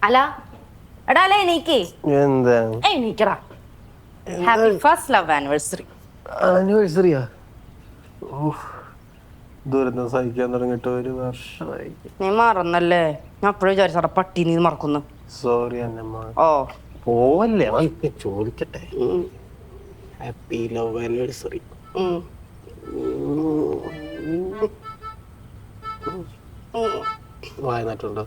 അല്ല എടാ അല്ലേ എണീക്കേ എന്താ എണീക്കടാ. Happy first love anniversary. ആനിവേഴ്സറിയാ? ദുരന്തം സഹിക്കാൻ തുടങ്ങിയിട്ട് 1 വർഷമായി. നീ മറന്നല്ലേ? ഞാൻ അപ്പോഴും വിചാരിച്ചടാ പട്ടി നീ മറക്കുന്നു. സോറി അന്നമ്മ. ഓ പോവല്ലേ, ചോദിക്കട്ടെ. Happy love anniversary. വായനാട്ടുണ്ടോ?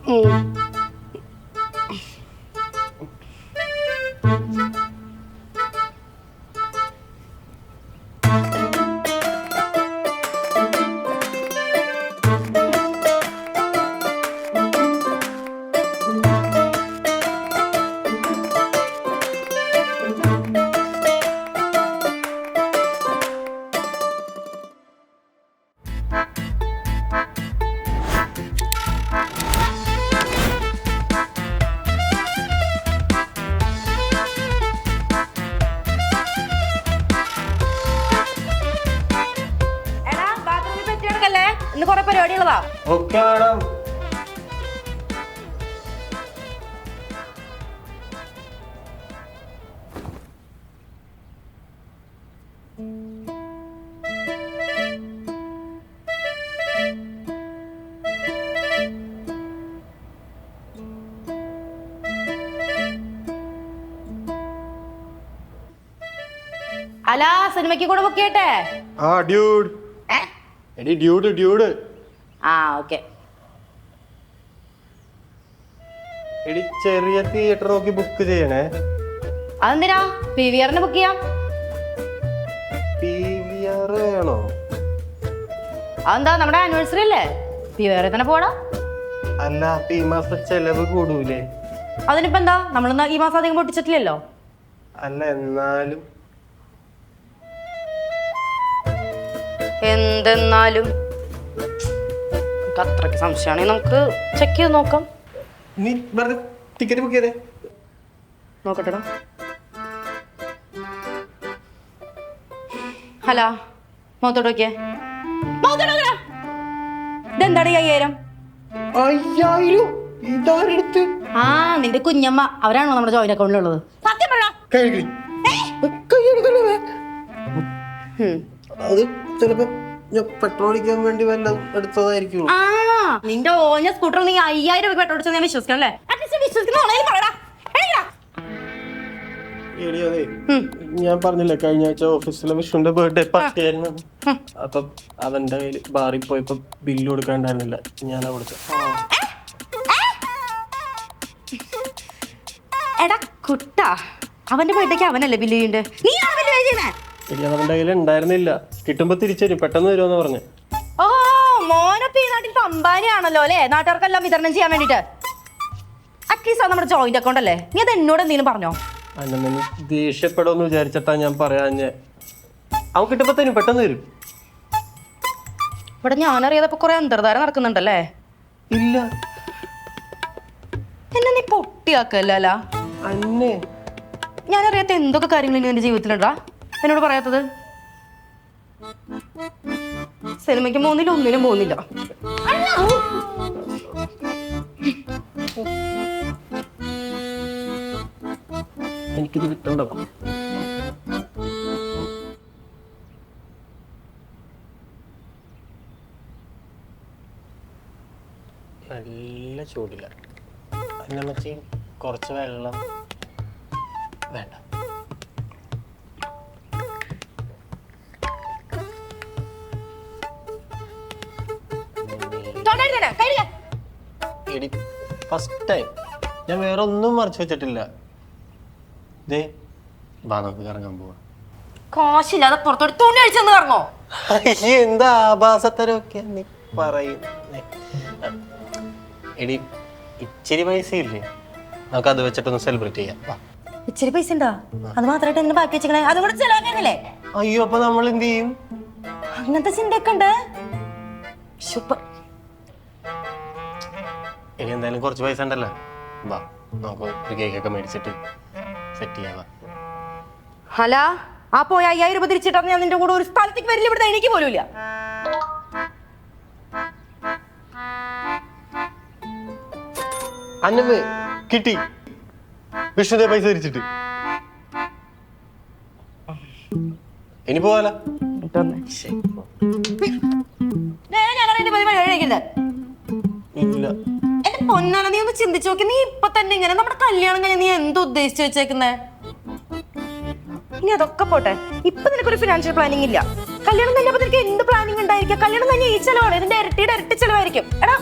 ഇന്ന് കൊറേ പരിപാടികളാ. Okay madam. അല്ല സിനിമയ്ക്ക് കൂടെ ബുക്ക് ചെയ്യട്ടെ? ആ ഡ്യൂഡ്. എടി ഡ്യൂഡ് ഡ്യൂഡ്. ആ ഓക്കെ. എടി ചെറിയ തിയേറ്റർ നോക്കി ബുക്ക് ചെയ്യണേ. അതെന്തിനാ? PVR ബുക്ക് ചെയ്യാം. PVR വേണോ? അതെന്താ നമ്മുടെ ആനിവേഴ്സറി അല്ലേ? PVR തന്നെ പോടാ. അല്ല ഈ മാസം ചെലവ് കൂടൂലേ? അതിനിപ്പോ എന്താ, നമ്മൾ ഈ മാസം അധികം പൊട്ടിച്ചിട്ടില്ലല്ലോ. അല്ല എന്നാലും എന്തെന്നാലും അത്രയ്ക്ക് സംശയമാണെങ്കിൽ നമുക്ക് ചെക്ക് ചെയ്ത് നോക്കാം. നീ വെറുതെ ടിക്കറ്റ് ബുക്ക് ചെയ്തേ. നോക്കട്ടെടാ. ഹലോ, മുഖത്തോട്ട് നോക്കിയേ. ഇതെന്താടാ 5000? 5000? ഇതാരെടുത്ത്? ആ നിന്റെ കുഞ്ഞമ്മ, അവരാണോ നമ്മുടെ ജോയിന്റ് അക്കൗണ്ടിലുള്ളത്? സത്യം പറ. അത് ചിലപ്പോ പെട്രോൾ അടിക്കാൻ വേണ്ടി വല്ലതും എടുത്തതായിരിക്കും. ആ നിന്റെ ഓഞ്ഞ സ്കൂട്ടറിൽ നീ 5000 രൂപ പെട്രോൾ അടിച്ചാൽ ഞാൻ വിശ്വസിക്കണം അല്ലേ? ഞാൻ പറഞ്ഞില്ലേ കഴിഞ്ഞ ആഴ്ച ഓഫീസിലെ വിഷുവിന്റെ ബർത്ത്ഡേ പാർട്ടി ആയിരുന്നു. അപ്പൊ അവന്റെ കയ്യിൽ ബാറിൽ പോയപ്പോ ബില്ല് കൊടുക്കാണ്ടായിരുന്നില്ല, ഞാനാ കൊടുത്തത്. എടാ കുട്ടാ, അവന്റെ ബർത്ത്ഡേക്ക് അവനല്ലേ ബില്ല് ചെയ്യണ്ടേ? നീ ശരി, അവന്റെ കയ്യിൽ ഉണ്ടായിരുന്നില്ല. കിട്ടുമ്പോ തിരിച്ചു തരും, പെട്ടെന്ന് വരുമെന്ന് പറഞ്ഞു. ഓ മോനപ്പ ഈ നാട്ടിൽ അംബാനിയാണല്ലോ അല്ലേ, നാട്ടുകാർക്കെല്ലാം വിതരണം ചെയ്യാൻ വേണ്ടിട്ട്. അറ്റ്ലീസ്റ്റ് നമ്മുടെ ജോയിന്റ് അക്കൗണ്ട് അല്ലേ? നീ അത് എന്നോട് എന്തെങ്കിലും പറഞ്ഞോ? അല്ല ദേഷ്യപ്പെടുമെന്ന് വിചാരിച്ചിട്ടാ ഞാൻ പറയാഞ്ഞ. അവൻ കിട്ടുമ്പോ തരും, പെട്ടെന്ന് തരും. ഇവിടെ ഞാനറിയാതപ്പോ കൊറേ അന്തർധാര നടക്കുന്നുണ്ടല്ലേ? ഇല്ല, എന്നെ നീ പൊട്ടിയാക്കല്ല. അന്നെ ഞാനറിയാത്ത എന്തൊക്കെ കാര്യങ്ങൾ ഇനി എന്റെ ജീവിതത്തിലുണ്ടാ എന്നോട് പറയാത്തത്? സിനിമയ്ക്ക് പോകുന്നില്ല, ഒന്നിനും പോകുന്നില്ല. എനിക്കിത് കിട്ടണ്ടോ? നല്ല ചൂടില്ല. അതിനെ കുറച്ച് വെള്ളം വേണ്ട. ഫസ്റ്റ് ടൈം ഞാൻ വേറെ ഒന്നും മറച്ചു വെച്ചിട്ടില്ല. നമുക്ക് കറങ്ങാൻ പോവാ. കാശില്ലാതെ പുറത്തോട്ട് തുണി അടിച്ചെന്ന് പറഞ്ഞോ? എന്താ ആഭാസത്തരൊക്കെ നീ പറയുന്നേ? എടി ഇച്ചിരി പൈസ ഇല്ലേ, നമുക്ക് അത് വെച്ചിട്ടൊന്ന് സെലിബ്രേറ്റ് ചെയ്യാം. ഇച്ചിരി പൈസ ഉണ്ടോ? അത് മാത്രമായിട്ട് എങ്ങനെ ബാക്കി വെച്ചേ? അതും കൂടെ ചെലവാക്കാനല്ലേ? അയ്യോ, അപ്പൊ നമ്മൾ എന്ത് ചെയ്യും? അങ്ങനത്തെ ചിന്തയൊക്കെ ഉണ്ട്. സൂപ്പർ. ഇനി എന്തായാലും കുറച്ച് പൈസ ഉണ്ടല്ലോ, വാ നമുക്ക് ഒരു കേക്കൊക്കെ മേടിച്ചിട്ട് സെറ്റ് ചെയ്യാം. അല്ല ആ പോയ 5000 രൂപ തിരിച്ചിട്ടാ ഞാൻ നിന്റെ കൂടെ ഒരു സ്ഥലത്തേക്ക് വരില്ല, ഇവിടുത്തെ എനിക്ക് പോലും ഇല്ല. അന്നമ്മേ കിട്ടി. വിഷ്ണുന്റെ പൈസ തിരിച്ചിട്ട്. ഇനി പോവാല. ഇല്ല. എന്റെ പൊന്നാണ്, നീ ഒന്ന് ചിന്തിച്ചു നോക്കി. നീ ഇപ്പൊ തന്നെ ഇങ്ങനെ നമ്മുടെ കല്യാണം കഴിഞ്ഞ നീ എന്ത് ഉദ്ദേശിച്ചു വെച്ചേക്കുന്നേ? ഇനി അതൊക്കെ പോട്ടെ, ഇപ്പൊ നിനക്കൊരു ഫിനാൻഷ്യൽ പ്ലാനിങ് ഇല്ല. കല്യാണം കഴിഞ്ഞപ്പോ നിനക്ക് എന്ത് പ്ലാനിങ് ഉണ്ടായിരിക്കും? കല്യാണം കഴിഞ്ഞ ഈ ചെലവാണ്, ഇതിന്റെ ഇരട്ടി ചെലവായിരിക്കും. എടാ,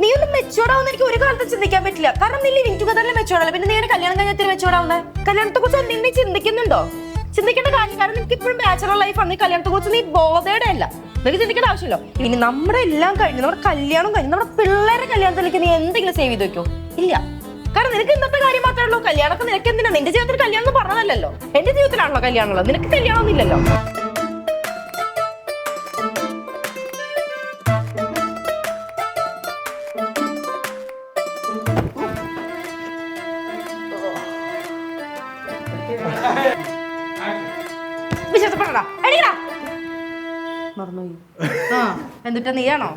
നീ ഒന്ന് മെച്ചൂർഡ് ആവുന്ന എനിക്ക് ഒരു കാലത്ത് ചിന്തിക്കാൻ പറ്റില്ല. കാരണം നീ ലിവിങ് ടുഗദറിൽ മെച്ചൂർഡ് അല്ല, പിന്നെ നീ കല്യാണം കഴിഞ്ഞാൽ മെച്ചൂർഡ് ആവുന്നത്. കല്യാണത്തെ കുറിച്ച് എന്തെങ്കിലും നീ ചിന്തിക്കുന്നുണ്ടോ? ചിന്തിക്കേണ്ട കാര്യം, കാരണം നിനക്ക് ഇപ്പോഴും ബാച്ചലർ ലൈഫാണ്. നീ കല്യാണത്തെ കുറിച്ച് നീ ബോധയുടെ അല്ല, നിനക്ക് ചിന്തിക്കേണ്ട ആവശ്യമില്ലോ. ഇനി നമ്മുടെ എല്ലാം കഴിഞ്ഞു, നമ്മുടെ കല്യാണം കഴിഞ്ഞു, നമ്മുടെ പിള്ളേരുടെ കല്യാണത്തിലേക്ക് നീ എന്തെങ്കിലും സേവ് ചെയ്ത് വെക്കോ? ഇല്ല. കാരണം നിനക്ക് ഇന്നത്തെ കാര്യം മാത്രമേ ഉള്ളൂ. കല്യാണമൊക്കെ നിനക്ക് എന്തിനാ? നിന്റെ ജീവിതത്തിൽ കല്യാണം എന്ന് പറഞ്ഞതല്ലോ. എന്റെ ജീവിതത്തിലാണല്ലോ കല്യാണം ഉള്ളത്, നിനക്ക് കല്യാണം ഒന്നും ഇല്ലല്ലോ. വിശ്വസപ്പെടടാ, എണീക്കടാ. മറന്നുപോയി. എന്നിട്ട് നീയാണോ?